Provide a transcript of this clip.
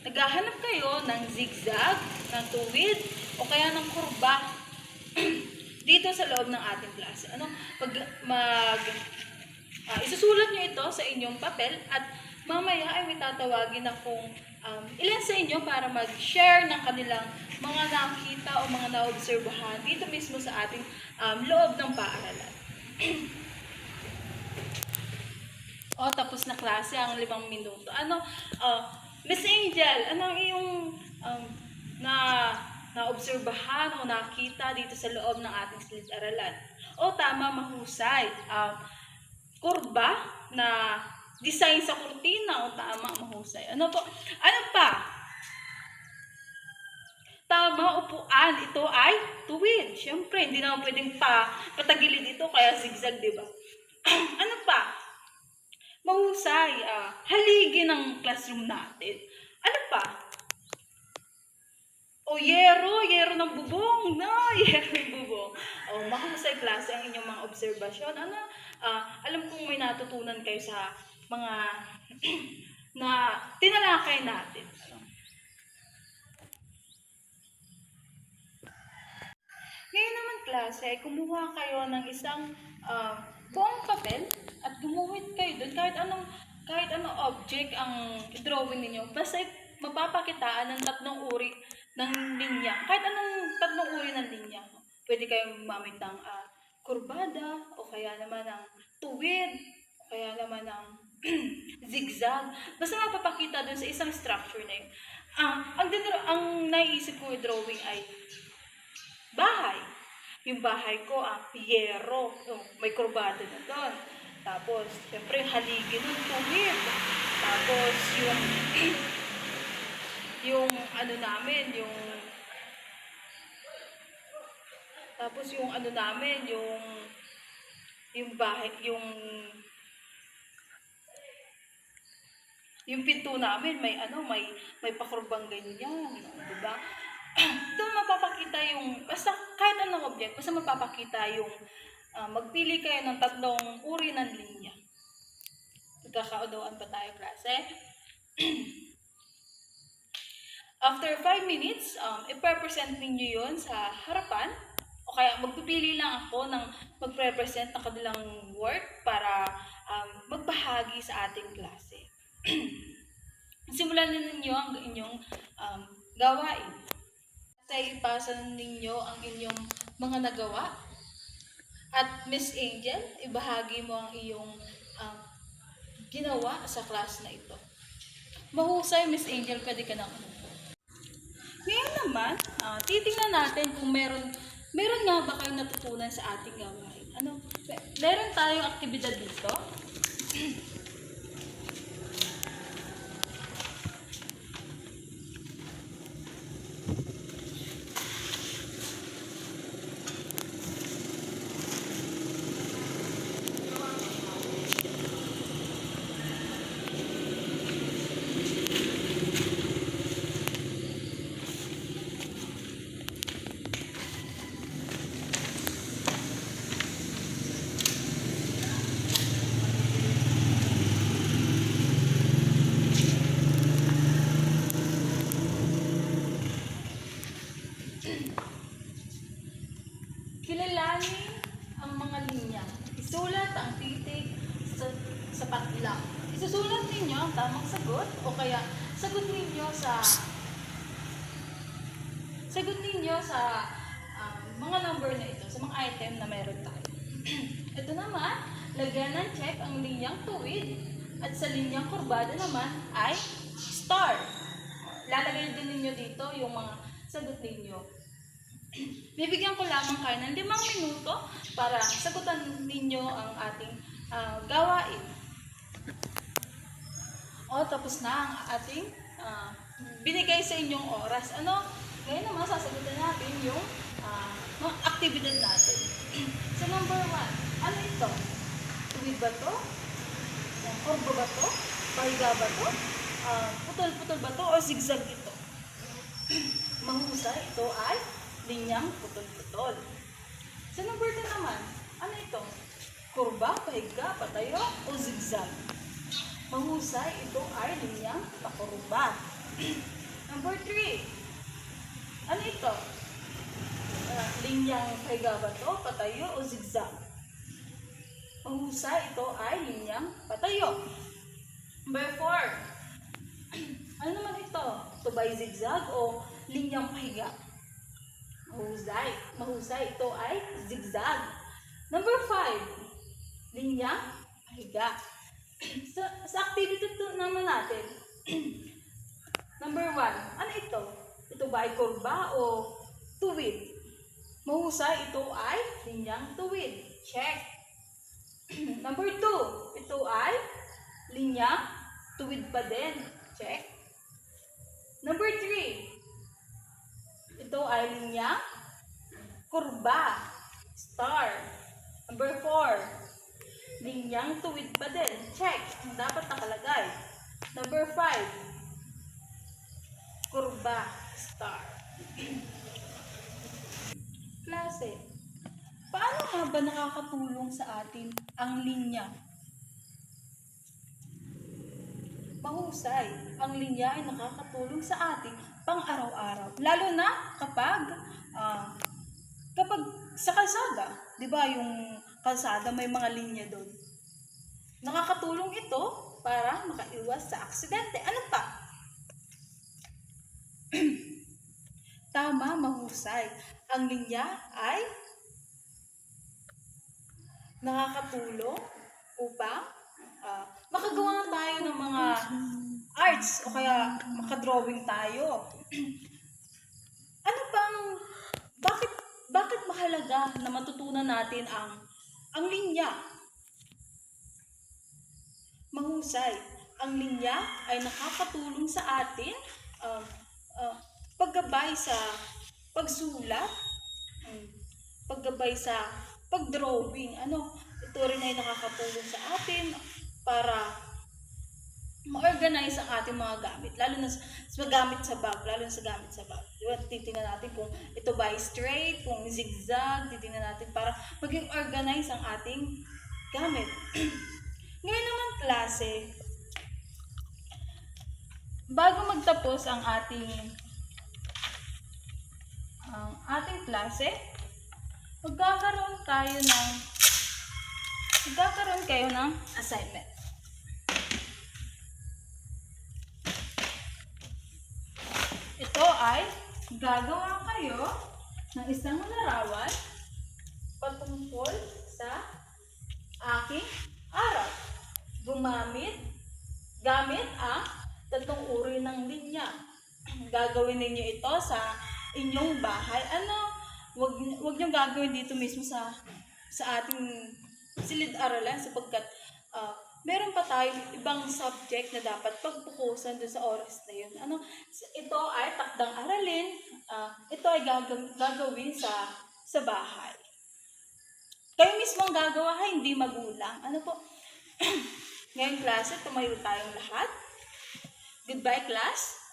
naghahanap kayo ng zigzag, ng tuwid, o kaya ng kurba dito sa loob ng ating klase. Isusulat nyo ito sa inyong papel at mamaya ay may tatawagin akong ilan sa inyo para mag-share ng kanilang mga nakita o mga naobserbahan dito mismo sa ating loob ng paaralan. Tapos na klase ang 5 minuto. Miss Angel, anong iyong naobserbahan o nakita dito sa loob ng ating silid-aralan? Tama, mahusay. Kurba na design sa kurtina, tama, mahusay. Ano pa? Tama, upuan. Ito ay tuwid. Siyempre, hindi naman pwedeng patagilid ito, kaya zigzag, di ba? Ano pa? Mahusay, haligi ng classroom natin. Ano pa? Yero ng bubong. Yero ng bubong. Mahusay klase ang inyong mga obserbasyon. Alam kong may natutunan kayo sa mga na tinalakay natin. Ngayon naman klase, kumuha kayo ng isang buong papel at gumuhit kayo doon kahit anong object ang drawing ninyo. Basta mapapakitaan ng 3 uri ng linya. Kahit anong 3 uri ng linya. Pwede kayong gumamit ng kurbada, o kaya naman ng tuwid, o kaya naman ng zigzag. Basta mapapakita doon sa isang structure na yun. Ang naiisip ko yung drawing ay bahay. Yung bahay ko, yero. May kurbada na doon. Tapos, siyempre, haligi ng tuwid. Tapos, yung bahay, yung pinto namin, may pakurbang ganyan, di ba? Doon mapapakita basta kahit anong object, basta mapapakita magpili kayo ng 3 uri ng linya. Nagkakaunawaan pa tayo, klase? After 5 minutes, i-present ninyo yun sa harapan, o kaya magpipili lang ako ng magpre-present ng kanilang work para magbahagi sa ating klase. Simulan ninyo ang inyong gawain. Ipasa ninyo ang inyong mga nagawa. At Miss Angel, ibahagi mo ang iyong ginawa sa class na ito. Mahusay, Miss Angel, pwede ka na umupo. Ngayon naman, titingnan natin kung meron nga ba kayong natutunan sa ating gawain. Meron tayong aktibidad dito. Kilalanin ang mga linya. Isulat ang titik sa patlang. Isusulat ninyo ang tamang sagot, o kaya sagot ninyo sa mga number na ito, sa mga item na meron tayo. Ito naman, lagyan ng check ang linyang tuwid, at sa linyang kurbada naman ay star. Lalagay din ninyo dito yung mga sagot ninyo. Bibigyan ko lamang kayo ng 5 minuto para sagutan ninyo ang ating gawain. Tapos na ang ating binigay sa inyong oras. Ngayon naman sasagutan natin yung mga aktibidad natin. So number 1, ano ito? Tuwid ba to? Kurbo ba to? Pahiga ba to? Putol-putol ba to? O zigzag ito? Mahusay, ito ay linyang putol-putol. Sa number 2 naman, ano ito? Kurba, pahiga, patayo, o zigzag? Mahusay, ito ay linyang pakurba. Number 3. Ano ito? Linyang pahiga ba to? Patayo o zigzag? Mahusay, ito ay linyang patayo. Number 4. Ano naman ito? Ito ba ay zigzag o linyang pahiga? Mahusay. Mahusay, ito ay zigzag. Number 5. Linyang pahiga. Sa activity naman natin. Number 1. Ano ito? Ito ba ay kurba o tuwid? Mahusay, ito ay linyang tuwid. Check. Number 2. Ito ay linyang tuwid pa din. Check. Number 3. Ito ay linyang kurba. Star. Number 4. Linyang tuwid pa din. Check. Dapat nakalagay. Number 5. Kurba. Star. Klase. Paano nga ba nakakatulong sa atin ang linya? Mahusay. Ang linya ay nakakatulong sa atin pang-araw-araw. Lalo na kapag sa kalsada, 'di ba, yung kalsada may mga linya doon. Nakakatulong ito para makaiwas sa aksidente. Ano pa? Tama, mahusay. Ang linya ay nakakatulong upang makagawa tayo ng mga arts o kaya makadrawing tayo. Ano pang bakit mahalaga na matutunan natin ang linya? Mahusay. Ang linya ay nakakatulong sa atin paggabay sa pagsulat, paggabay sa pagdrawing. Ito rin ay nakakatulong sa atin para ma-organize ang ating mga gamit, lalo na sa gamit sa bag, Diba? Titingnan natin kung ito ba ay straight, kung zigzag, titingnan natin para maging organize ang ating gamit. Ngayon naman klase, bago magtapos ang ating klase, magkakaroon kayo ng assignment. Ito ay gagawa kayo ng isang larawan patungkol sa aking araw. Gamit ang tatlong uri ng linya. Gagawin ninyo ito sa inyong bahay. Wag niyong gagawin dito mismo sa ating silid-aralan sapagkat meron pa tayong ibang subject na dapat pagpukusan doon sa oras na yun. Ito ay takdang aralin. Ito ay gagawin sa bahay. Kayo mismo ang gagawa, hindi magulang. Ngayong klase, tumayo tayong lahat. Goodbye, class.